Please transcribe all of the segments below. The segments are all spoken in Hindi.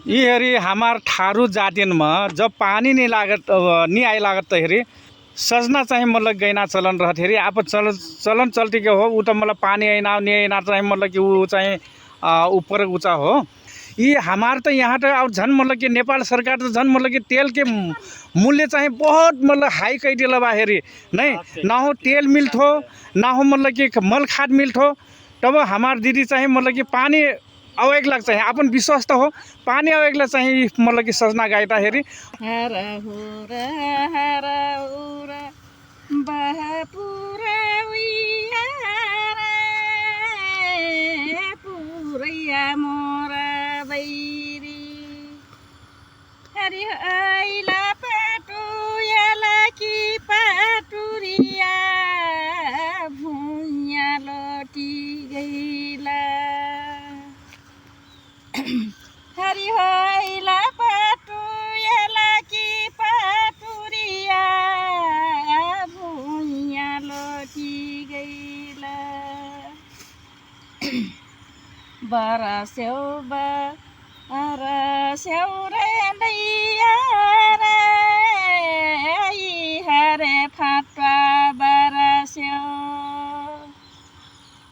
ये हेरी हमार ठारू जातिन में जब पानी नहीं लागत नहीं आई लागत तो हेरी सजना चाहिए मतलब गैना चलन रहत हेरी आप चलन चलती के हो उ तो मतलब पानी आइना नहीं आइना चाहिए मतलब कि ऊ चाहिए ऊपर ऊँचा हो। ये हमार तो यहाँ तो और झन मतलब कि नेपाल सरकार तो झन मतलब कि तेल के मूल्य चाहिए बहुत मतलब हाई कई दिला बा हेरी नहीं ना हो तेल मिलत हो ना हो मतलब कि मल खाद मिलत हो तब हमार दीदी चाहिए मतलब कि पानी अवेगला चाहिए अपन विश्वास तो हो पानी अवेगला चाहिए मतलब कि सजना गायता हेरी हरा हुरा हरा उरा बहापुरा उइयारा पुरैया मोरा बैरी हरि आइला पाटुयाला कि पाटुरिया भुइया लटी गइला हरि आइला पाटुयाला कि पाटुरिया भुइया लटी गइला बारा स्याउ रे दैया रे हरे फाटा बारा स्याउ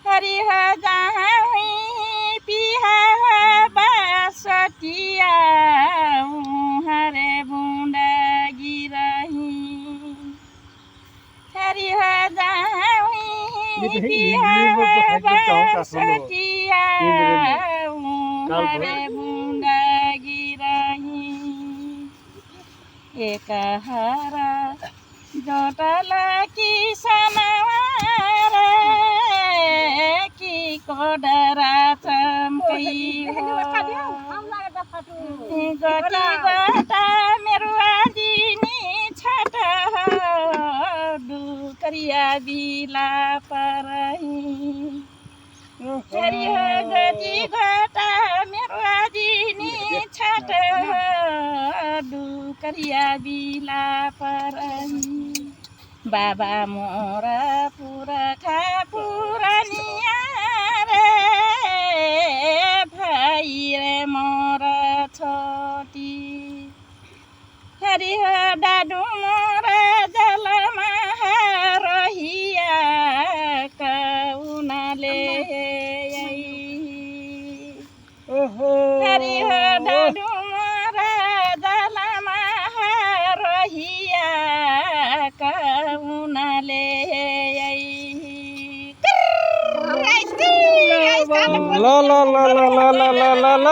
हरि ह जहाँ हुई पिहा बासटिया हरे बुंदा गिरही हरि ह जहाँ हुई पिहा बासटिया हरे बुंदा गिरही एक हरा जटला किसनवारा कि कोडरा चम्कै हो गति गता मेरो आदिनी छट डुकरिया बिला परही हरि हो गति गता मेरो आदिनी छट डुकरिया बिला परही बाबा मोरा पुरखा पुरानिया रे भाइ रे मोरा छोटी हरि हो दादु मोरा जलमा रहिया कौनाले हरि हो दादु मोरा जलमा रहिया कौनाले ल ल ल ल ल ल ल ल